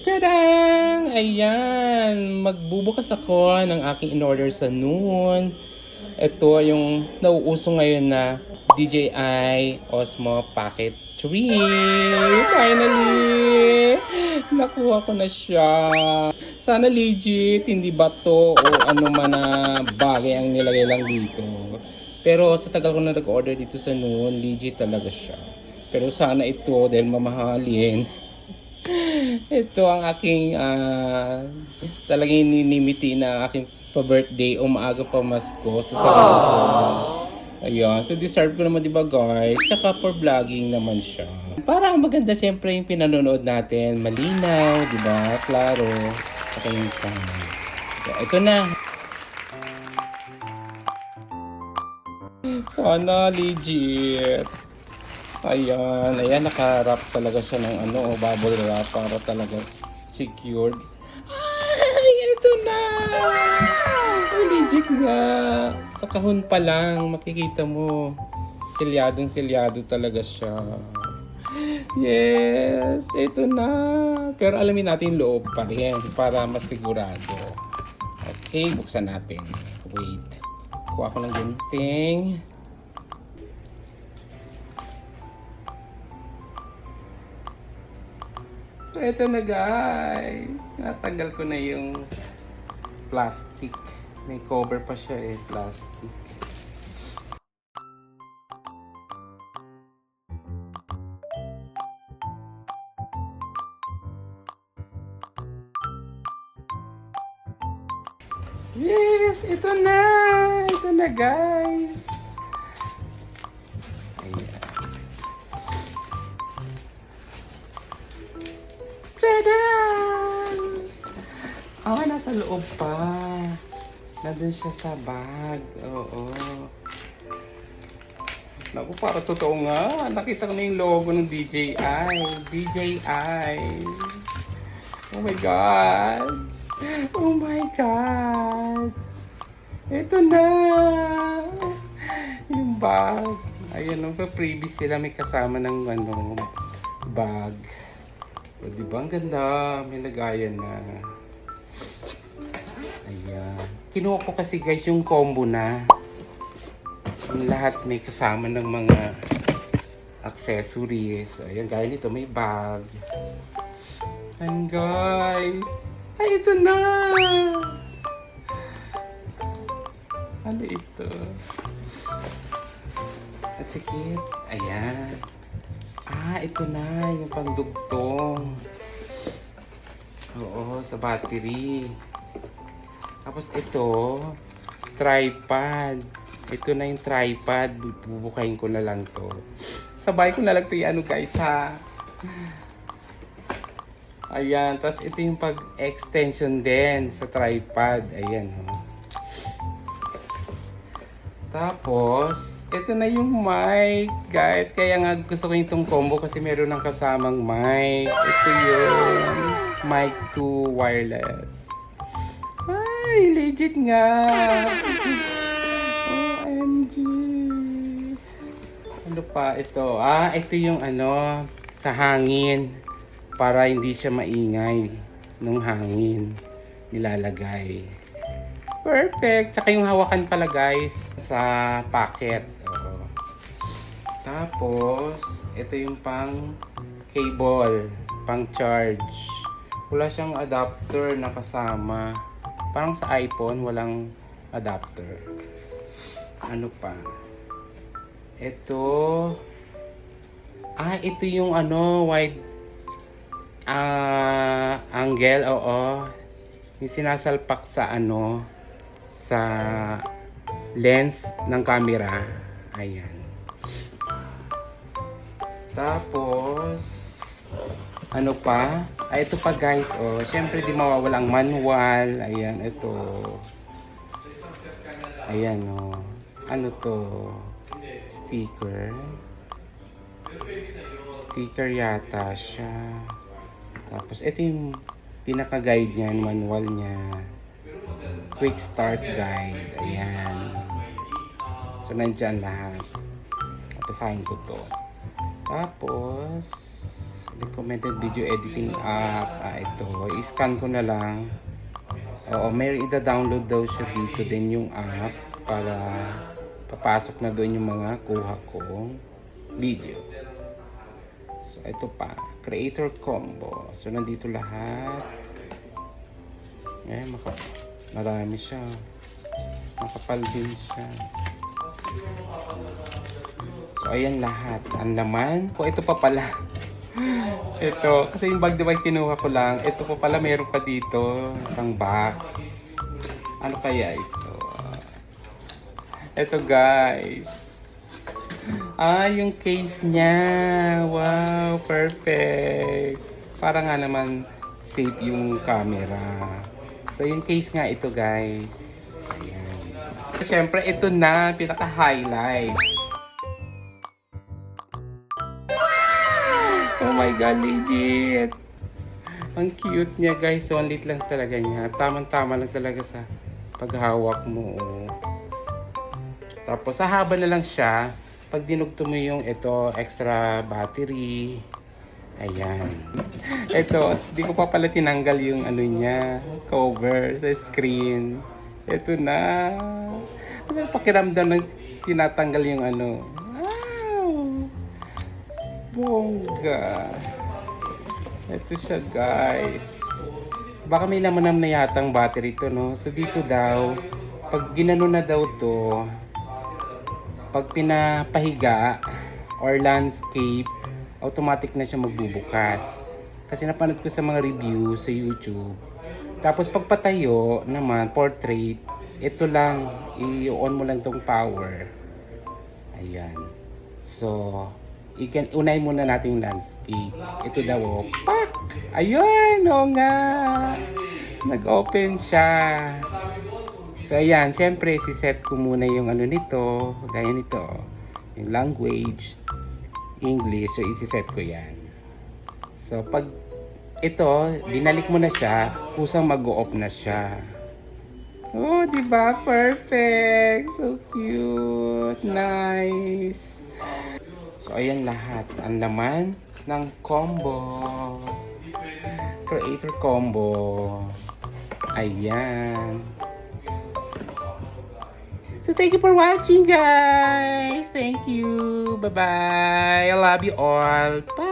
Tadang! Ayan, magbubukas ako ng aking in-order sa noon. Ito yung nauuso ngayon na DJI Osmo Pocket 3. Finally! Nakuha ko na siya. Sana legit, hindi ba to o ano man na bagay ang nilagay lang dito. Pero sa tagal ko na nag-order dito sa noon, legit talaga siya. Pero sana ito dahil mamahalin. Ito ang aking talagang ninimiti na aking pa-birthday o maaga pa Masko sa sarili ko. Ayan. So, deserve ko naman, di ba, guys? Tsaka for vlogging naman siya. Parang maganda, siyempre, yung pinanonood natin. Malinaw, di ba? Klaro. Tsaka yung sound. So, ito na. Sana legit. Ayan. Ayan, naka-wrap talaga siya ng bubble wrap para talaga secured. Ay, ito na! Ay, legit nga. Sa kahon pa lang, makikita mo. Silyadong-silyado talaga siya. Yes, ito na. Pero alamin natin loob pa rin para mas sigurado. Okay, buksan natin. Wait. Kuha ko ng gunting. So, ito na guys. Natanggal ko na yung plastic. May cover pa siya plastic. Yes, ito na. Ito na guys. Ayan. Tadaan! Nasa loob pa. Nandun siya sa bag. Oo. Naku, para totoo nga. Nakita ko na yung logo ng DJI. DJI. Oh my God. Oh my God. Ito na. Yung bag. Ayan, previous sila may kasama ng bag. O, diba? Ang ganda. May lagayan na. Ayan. Kinuha ko kasi guys yung combo na. Yung lahat may kasama ng mga accessories. Ayan, gaya nito may bag. Ayan guys. Ay, ito na! Ano ito? Sikit. Ayan. Ito na. Yung pandugtong. Oo, sa battery. Tapos ito, tripod. Ito na yung tripod. Bubukayin ko na lang to. Sabay ko na lang to yung guys ha. Ayan. Tapos ito yung pag-extension din sa tripod. Ayan. Tapos, ito na yung mic, guys. Kaya nga gusto ko itong combo kasi meron ng kasamang mic. Ito yung mic 2 wireless. Ay, legit nga. OMG. Ano pa ito? Ito yung sa hangin. Para hindi siya maingay nung hangin nilalagay. Perfect! Tsaka yung hawakan pala guys sa pocket. Oo. Tapos, ito yung pang cable, pang charge. Wala siyang adapter na kasama. Parang sa iPhone, walang adapter. Ano pa? Ito. Ito yung wide angle, oo. Yung sinasalpak sa sa lens ng camera. Ayan. Tapos ano pa? Ito pa guys, syempre di mawawala ang manual. Ayan, ito. Ayan, ano to? Sticker. Sticker yata siya. Tapos, ito yung pinaka-guide niya, manual niya. Quick start guide. Ayan. So, nandyan lahat. Pasahin ko to. Tapos, recommended video editing app. Ito. I-scan ko na lang. Oo, may ida-download daw siya dito din yung app para papasok na doon yung mga kuha kong video. So, ito pa. Creator Combo. So, nandito lahat. Ayan, marami siya. Makapal din siya. So, ayan lahat. Ang laman. Ito pa pala. Ito. Kasi yung bag device kinuha ko lang. Ito pa pala meron pa dito. Isang box. Ano kaya ito? Ito guys. Yung case niya. Wow, perfect. Para nga naman safe yung camera. So, yung case nga ito guys. Ayan. Siyempre, ito na. Pinaka-highlight. Oh my God, legit. Ang cute niya guys. So, ang lit lang talaga niya. Tamang-tama lang talaga sa paghawak mo. Tapos, sa haba na lang siya. Pag dinugto mo yung ito, extra battery. Ayan. Ito, di ko pa pala tinanggal yung ano niya, cover sa screen. Ito na. Ano pakiramdam ng tinatanggal yung ano. Wow! Bongga. Ito siya guys. Baka may laman na yatang battery to, no? So dito daw, pag ginano na daw to, pag pinapahiga or landscape, automatic na siya magbubukas. Kasi napanood ko sa mga review sa YouTube. Tapos pag patayo naman, portrait, ito lang, i-on mo lang tong power. Ayan. So, unay muna natin yung landscape. Ito daw, oh, pak! Ayun, oo nga! Nag-open siya. So, ayan, siyempre, si-set ko muna yung ano nito, gaya nito, yung language, English, so isi-set ko yan. So, pag ito, binalik mo na siya, kusang mag-o-off na siya. Oh, diba? Perfect! So cute! Nice! So, ayan lahat. Ang laman ng combo. Creator Combo. Ayan. So, thank you for watching, guys. Thank you. Bye-bye. I love you all. Bye.